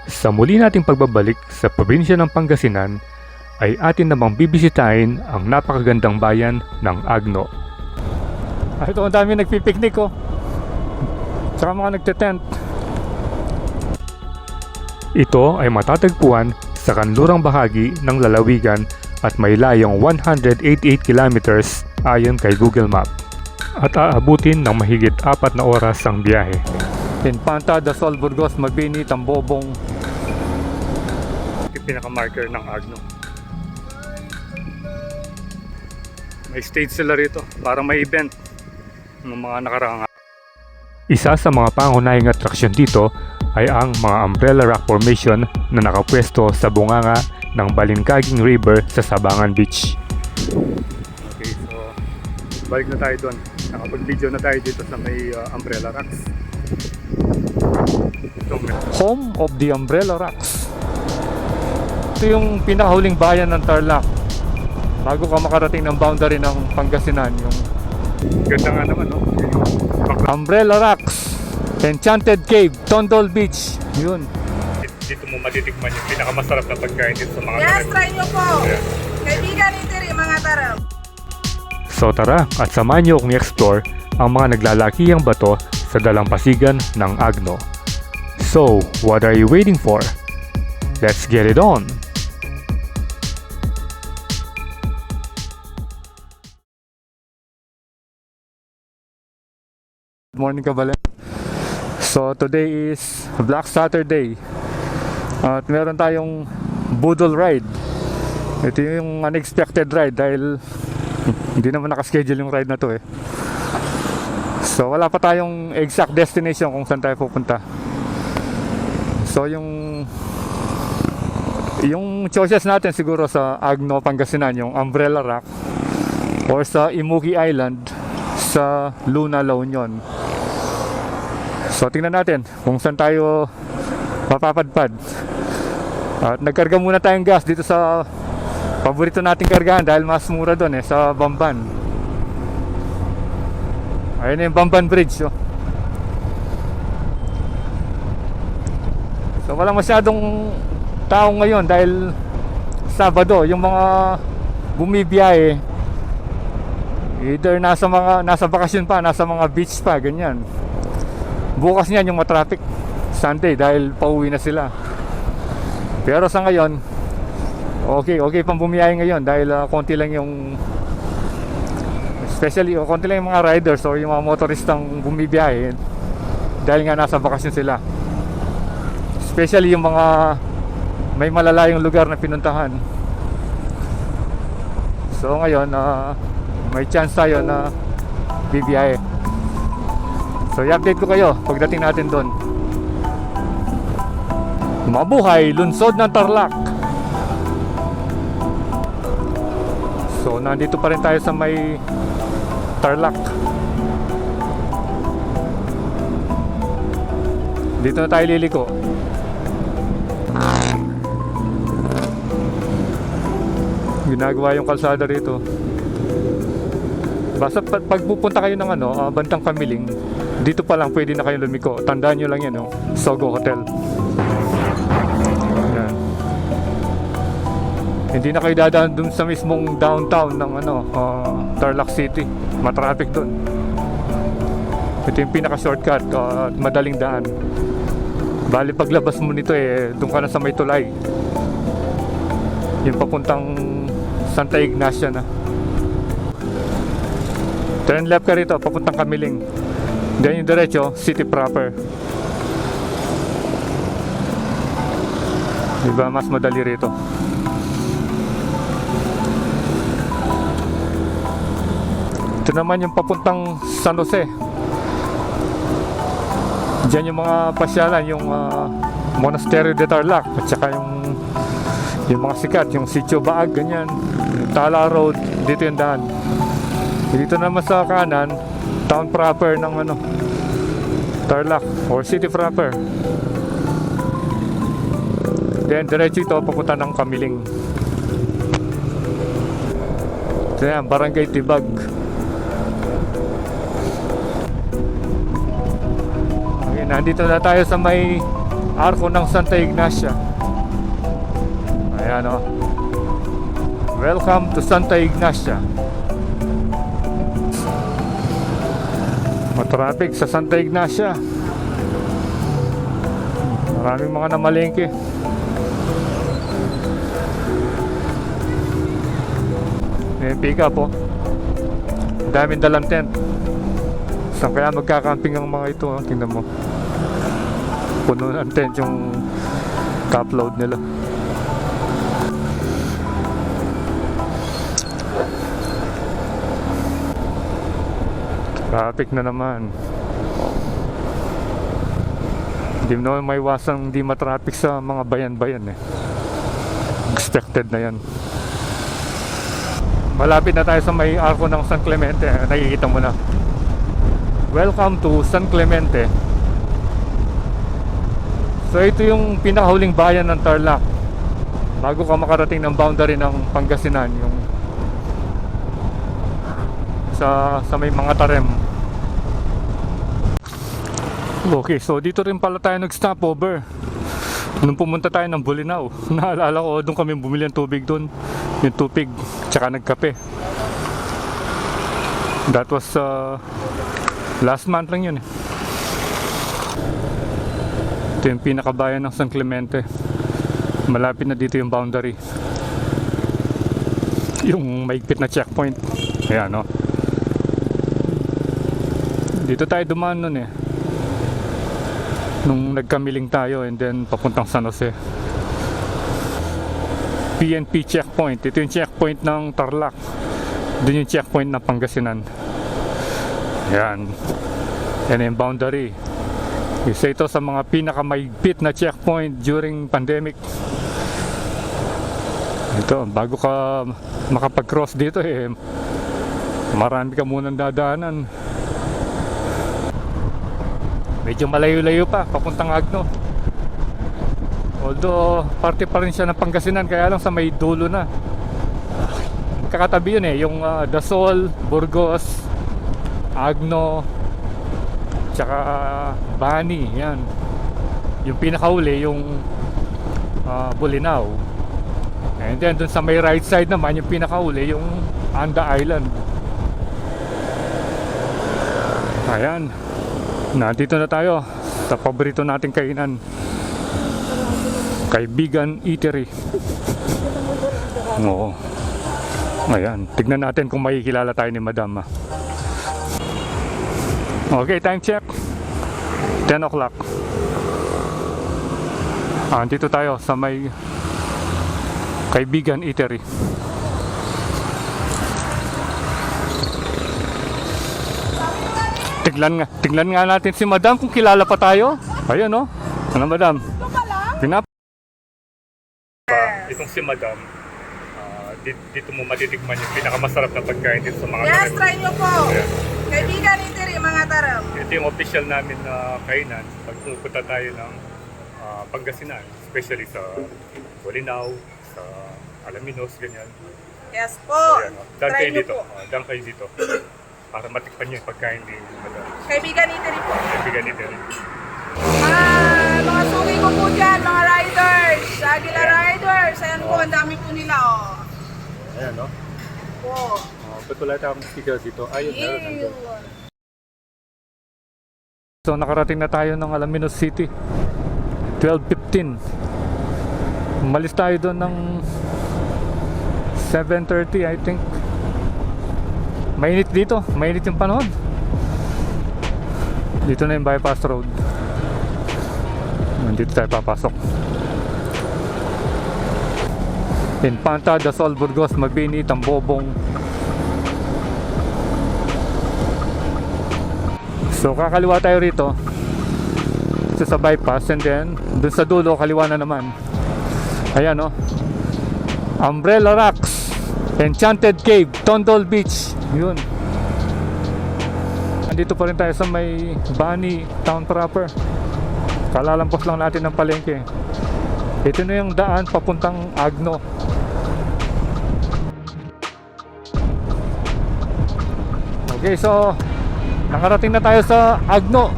Sa muli nating pagbabalik sa probinsya ng Pangasinan, ay atin namang bibisitahin ang napakagandang bayan ng Agno. Ito ang dami nagpipiknik oh. Tsaka mga nagtetent. Ito ay matatagpuan sa kanlurang bahagi ng lalawigan at may layong 188 kilometers ayon kay Google Map. At aabutin ng mahigit 4 na oras ang biyahe. Infanta, Dasol, Burgos, Mabini, Tambobong. Yung pinaka-marker ng Agno. May stage sila rito para may event ng mga nakaraang. Isa sa mga pangunahing atraksyon dito ay ang mga umbrella rock formation na nakapwesto sa bunganga ng Balinkaging River sa Sabangan Beach. Okay, so balik na tayo doon. Nakapag-video na tayo dito sa may umbrella rocks. Home of the Umbrella Rocks. Ito yung pinakahuling bayan ng Tarlac bago ka makarating ng boundary ng Pangasinan. Yung ganda nga naman, no? Umbrella Rocks, Enchanted Cave, Tondol Beach. Yun. Dito mo matitikman yung pinakamasarap na pagkain dito sa mga yes, try nyo po. Yeah. Kaibigan ni Tiri, mga tarap. So tara at samahan nyo akong i-explore ang mga naglalakihang bato sa dalampasigan ng Agno. So, what are you waiting for? Let's get it on! Good morning, Kabalen. So, today is Black Saturday. At meron tayong Budol ride. Ito yung unexpected ride dahil hindi naman nakaschedule yung ride na to eh. So wala pa tayong exact destination kung saan tayo pupunta. So yung choices natin siguro sa Agno, Pangasinan, yung Umbrella Rock or sa Imuki Island sa Luna, La Union. So tingnan natin kung saan tayo mapapadpad. At nagkarga muna tayong gas dito sa paborito nating kargahan dahil mas mura doon eh, sa Bamban. Ayun na yung Bamban Bridge oh. So walang masyadong tao ngayon dahil Sabado. Yung mga bumibiyahe either nasa bakasyon pa, nasa mga beach pa, ganyan. Bukas niyan yung matraffic Sunday dahil pauwi na sila. Pero sa ngayon okay pang bumiyahe ngayon dahil konti lang yung especially konti lang yung mga riders or yung mga motoristang bumibiyahe dahil nga nasa bakasyon sila, especially yung mga may malalayong lugar na pinuntahan. So ngayon may chance tayo na bibiyahe. So i-update ko kayo pagdating natin doon. Mabuhay lungsod ng Tarlac. So nandito pa rin tayo sa may Tarlac. Dito na tayo liliko. Ginagawa yung kalsada rito. Basta pag pupunta kayo ng Bantang Kamiling, dito pa lang pwede na kayo lumiko. Tandaan nyo lang yan, Sogo Hotel. Yan. Hindi na kayo dadaan dun sa mismong downtown ng Tarlac City. Matraffic dun. Ito yung pinaka-shortcut at madaling daan. Bali paglabas mo nito dun ka na sa may tulay. Yung papuntang Santa Ignacia na. Turn left ka rito, papuntang Kamiling. Then yung diretso, city proper. Diba mas madali rito. Ito naman yung papuntang San Jose. Diyan yung mga pasyalan, yung Monasterio de Tarlac at saka yung mga sikat, yung Sitio Baag, ganyan, yung Tala Road, dito yung daan. Dito naman sa kanan, town proper ng Tarlac or city proper. Then diretso ito papunta ng Kamiling. Ito yan, Barangay Tibag. Okay, nandito na tayo sa may Arko ng Santa Ignacia. Ayan o. Welcome to Santa Ignacia. Matraffic sa Santa Ignacia. Maraming mga namalengke. May pick up po. Daming dalang tent. Saan kaya magkakamping ang mga ito? Tingnan mo. Puno ng tent yung top load nila. Traffic na naman. Hindi mo naman maiwasang hindi matraffic sa mga bayan-bayan eh. Expected na yan. Malapit na tayo sa may arko ng San Clemente. Nakikita mo na. Welcome to San Clemente. So ito yung pinakahuling bayan ng Tarlac. Bago ka makarating ng boundary ng Pangasinan, yung sa may mga tarem. Okay, so dito rin pala tayo nag-stopover nung pumunta tayo ng Bolinao. Naalala ko, doon kami bumili ng tubig doon. Yung tubig, tsaka nagkape. That was last month lang yun eh. Ito yung pinakabayan ng San Clemente. Malapit na dito yung boundary. Yung maigpit na checkpoint. Ayan no. Dito tayo dumaan nun eh, nung nagkamiling tayo and then papuntang San Jose. PNP checkpoint. Ito yung checkpoint ng Tarlac. Doon yung checkpoint ng Pangasinan. Yan. Yan yung boundary. Isa ito sa mga pinakamaigpit na checkpoint during pandemic. Ito, bago ka makapag-cross dito eh, marami ka munang dadaanan. Medyo malayo-layo pa, papuntang Agno. Although, parte pa rin siya ng Pangasinan, kaya lang sa may dulo na. Kakatabi yun eh, yung Dasol, Burgos, Agno, tsaka Bani, yan. Yung pinakauli, yung Bolinao. And then, dun sa may right side naman, yung pinakauli, yung Anda Island. Ayan. Nandito na tayo sa paborito nating kainan, Kaibigan Eatery. Oo. Ayan, tignan natin kung makikilala tayo ni Madam. Okay, time check 10 o'clock. Andito tayo sa may Kaibigan Eatery. Tignan nga natin si Madam kung kilala pa tayo. Ayun no. Ano Madam? Itong si Madam, dito mo matitikman yung pinakamasarap na pagkain dito sa mga Yes, try nyo po. Ayan. Kaibigan Eatery, mga taram. Ito yung official namin na kainan pag pupunta tayo ng Pangasinan, especially sa Bolinao, sa Alaminos, ganyan. Yes po. Ayan, daan Try kayo nyo dito. po. Daan kayo dito. Para matikpan nyo yung pagkain ni Madam. Kaibigan Eatery po. Kaibigan Eatery. Mga suki ko po dyan, mga riders. Agila Riders. Ayan po, ang dami po nila, oh. Ayan no. Po. Ba't wala tayong sticker dito? Ayun, meron nandun. Ew. So nakarating na tayo ng Alaminos City 12:15. Umalis tayo doon ng 7:30 I think. Mainit dito, mainit yung panahon. Dito na yung bypass road. Dito tayo papasok. Infanta, Dasol, Burgos, Mabini, Tambobong. So kakaliwa tayo rito. Ito sa bypass and then dun sa dulo kaliwa na naman. Ayan oh. Umbrella Rocks, Enchanted Cave, Tondol Beach. Yun. Andito pa rin tayo sa may Bani Town proper. Kalalampos lang natin ng palengke. Ito na yung daan papuntang Agno. Okay, so nakarating na tayo sa Agno.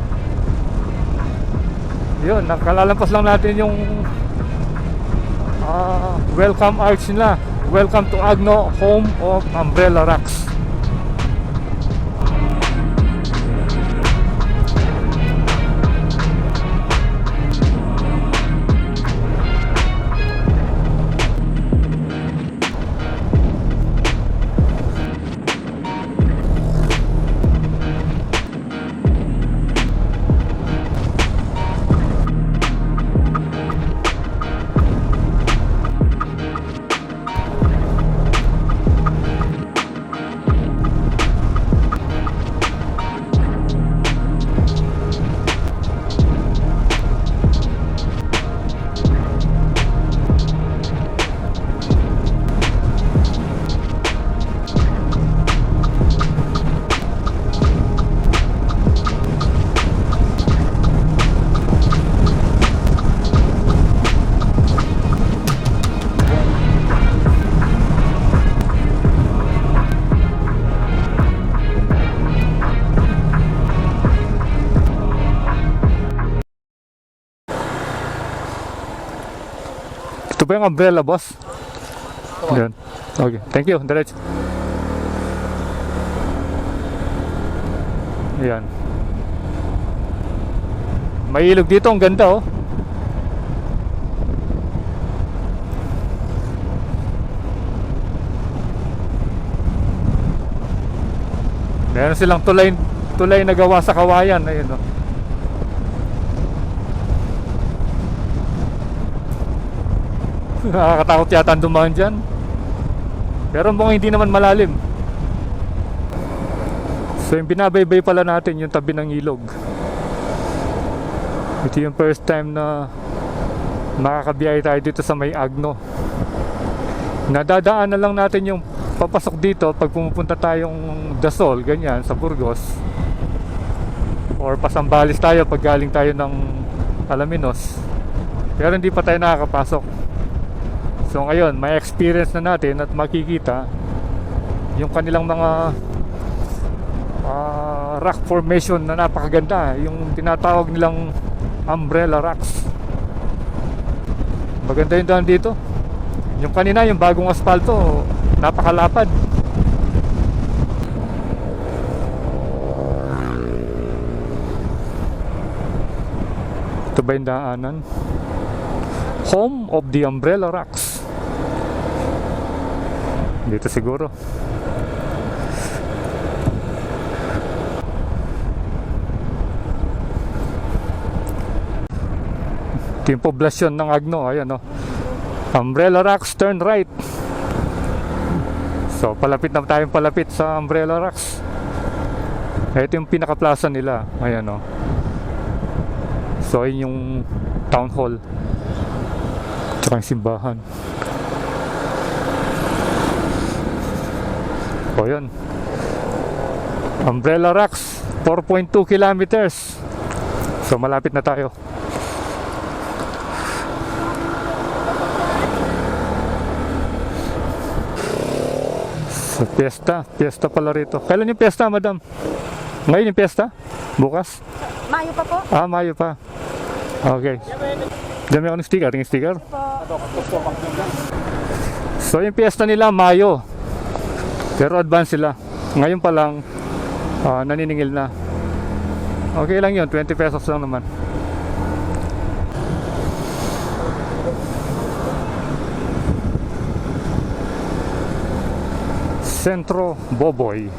Yun, nakalalampas lang natin yung welcome arch nila. Welcome to Agno, home of Umbrella Rocks. Ito ba yung umbrella, boss? Yan. Okay, thank you. Diretso. Ayan. May ilog dito, ang ganda oh. Meron silang tulay na gawa sa kawayan. Ayun oh. Nakakatakot yata ang dumaan dyan. Pero mukhang hindi naman malalim. So yung binabaybay pala natin yung tabi ng ilog. Ito yung first time na makakabiyahe tayo dito sa may Agno. Nadadaan na lang natin yung papasok dito pag pumupunta tayong Dasol, ganyan, sa Burgos. Or Pasambales tayo pag galing tayo ng Alaminos. Pero hindi pa tayo nakakapasok. So ngayon, may experience na natin at makikita yung kanilang mga rock formation na napakaganda. Yung tinatawag nilang umbrella rocks. Maganda yung daan dito. Yung kanina, yung bagong asfalto, napakalapad. Ito ba yung daanan? Home of the Umbrella Rocks. Dito siguro. Ito yung poblasyon ng Agno. Ayan o. Umbrella Rocks, turn right. So palapit na tayong palapit sa Umbrella Rocks. Ito yung pinaka-plaza nila. Ayan o. So yun yung town hall. Tsaka yung simbahan. O yun, Umbrella Rocks, 4.2 kilometers. So malapit na tayo. So Fiesta pala rito. Kailan yung fiesta, madam? Ngayon yung fiesta? Bukas? Mayo pa po. Ah, Mayo pa. Okay. Dami ako ng sticker. Tingin sticker. So yung fiesta nila Mayo. Pero advance sila. Ngayon pa lang naniningil na. Okay lang yun, 20 pesos lang naman. Sentro Boboy.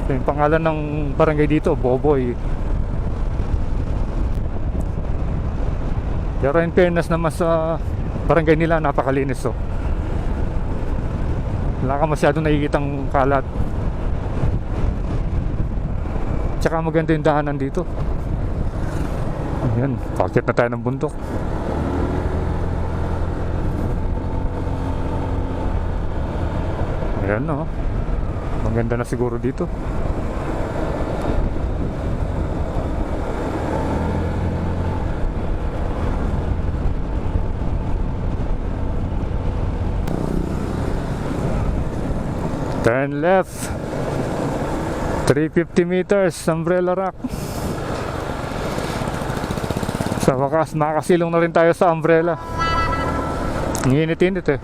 Yung pangalan ng barangay dito, Boboy. Pero in fairness naman sa barangay nila, napakalinis oh. Wala ka masyadong nakikitang kalat. Tsaka maganda yung daanan dito. Ayan, pakit na tayo ng bundok. Ayan no. Maganda na siguro dito. Turn left. 350 meters, Umbrella Rock. Sa wakas, makasilong na rin tayo sa umbrella. Ang init-init eh.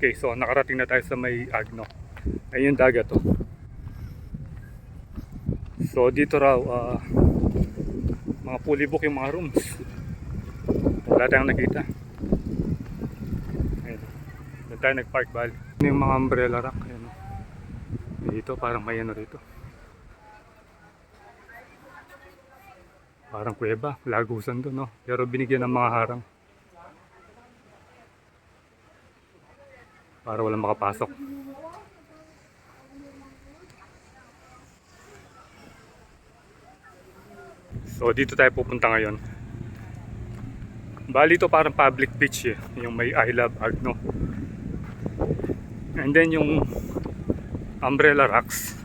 Okay, so nakarating na tayo sa may Agno. Ayun yung dagat to. So dito raw, mga fully book yung mga rooms. Wala tayong nakita. Ayun. Doon tayo nag-park bali. Yung mga umbrella rack. Ayun. Dito parang may ano rito. Parang kuweba, lagusan doon, no? Pero binigyan ng mga harang. Para walang makapasok. So dito tayo pupunta ngayon. Bali ito parang public beach eh. Yung may I Love Agno. And then yung umbrella rocks.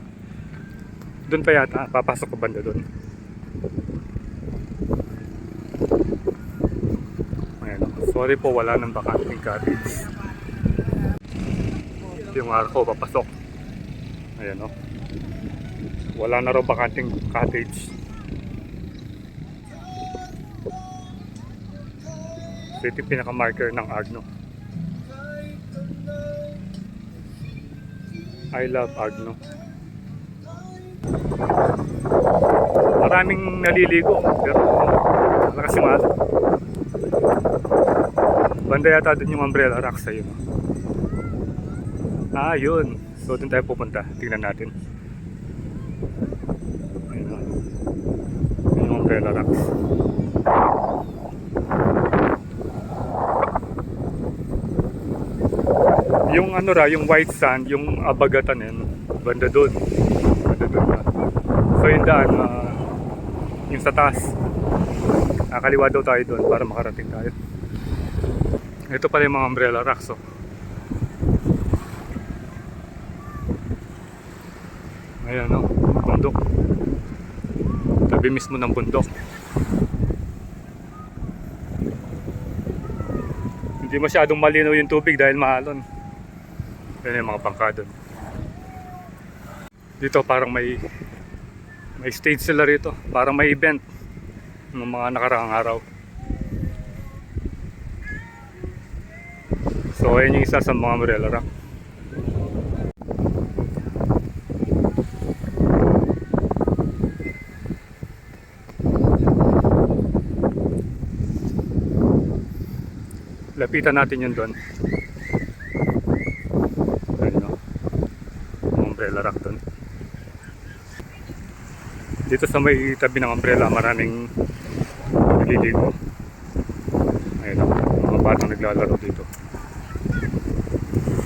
Doon pa yata, papasok ko banda doon. Ayan, sorry po, wala nang bakanting cottage. Yung arko papasok. Ayan o. Wala na raw bakanting cottage. So ito yung pinaka-marker ng Agno. I Love Agno. Maraming naliligo pero wala kasi mahal. Banda yata dun yung umbrella rocks ayun o. Ah, yun. So, doon tayo pupunta. Tingnan natin. Ayun o. Yung umbrella rocks. Yung ano ra, yung white sand, yung abagatan yun. Banda doon. Banda doon na. So, yung daan, yung sa taas. Nakaliwa daw tayo doon para makarating tayo. Ito pala yung mga umbrella rocks, oh. Ayan o, bundok. Tabi mismo ng bundok. Hindi masyadong malinaw yung tubig dahil mahalon. Yan yung mga bangka doon. Dito parang may stage sila rito. Parang may event ng mga nakaraang araw. So ayan yung isa sa mga umbrella rock. Lapitan natin yun doon. Ayun o. Umbrella rock doon. Dito sa may tabi ng umbrella maraming naliligo. Ayun o. Mga batang naglalaro dito.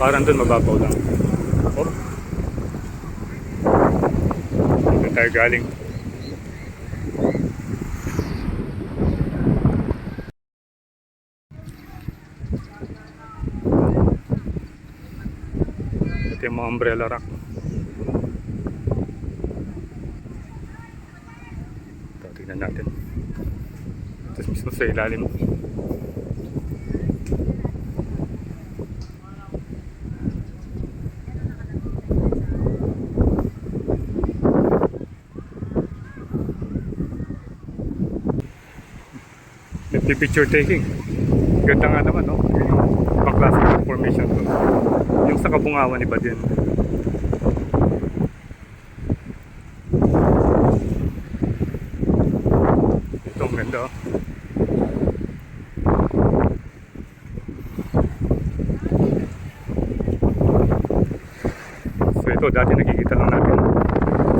Parang doon mababaw lang. Oh. Doon tayo galing. Ito yung mga umbrella rock. Ito, tignan natin. Ito mismo sa ilalim. picture taking. Ganda nga naman, no? Yung ibang klase ng formation to. Yung sa Kabungawan, iba din. Ito, ang ganda, oh. So ito, dati nakikita lang natin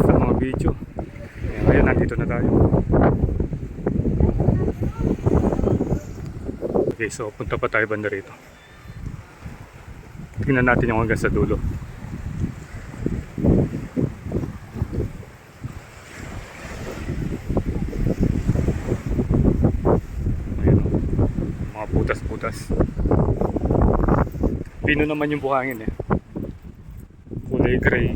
sa mga video. Ayan, ngayon, nandito na tayo. Okay, so punta pa tayo banda rito. Tingnan natin yung hanggang sa dulo. Ayan, mga putas-putas. Pino naman yung buhangin eh. Kulay gray.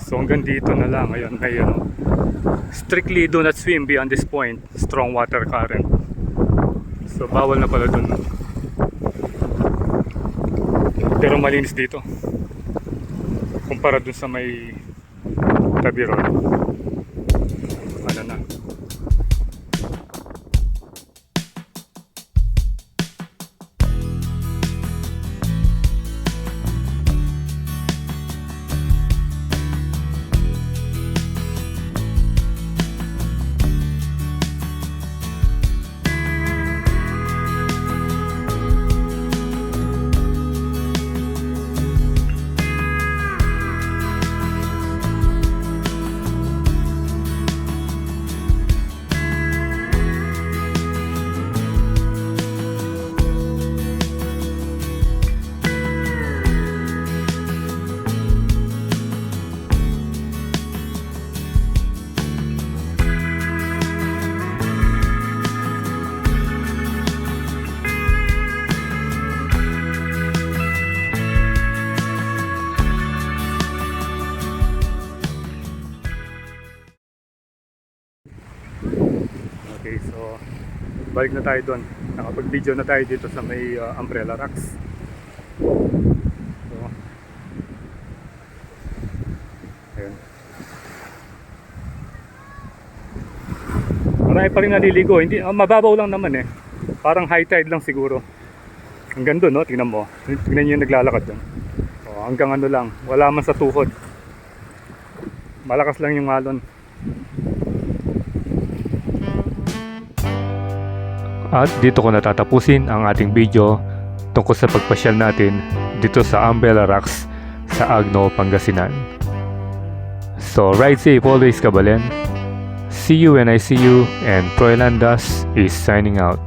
So hanggang dito na lang. Ayun, may strictly do not swim beyond this point. Strong water current. So bawal na pala dun. Pero malinis dito. Kumpara dun sa may Tabiron. Ano na. Okay, so balik na tayo doon. Nakapag-video na tayo dito sa may Umbrella Rocks. So, ayun. Marami pa rin naliligo. Hindi, mababaw lang naman eh. Parang high tide lang siguro. Hanggang doon, no? Tingnan mo. Tingnan nyo yung naglalakad doon. So, hanggang ano lang. Wala man sa tuhod. Malakas lang yung alon. At dito ko natatapusin ang ating video tungkol sa pagpasyal natin dito sa Umbrella Rocks sa Agno, Pangasinan. So ride safe always, Kabalen. See you when I see you, and Troy Landas is signing out.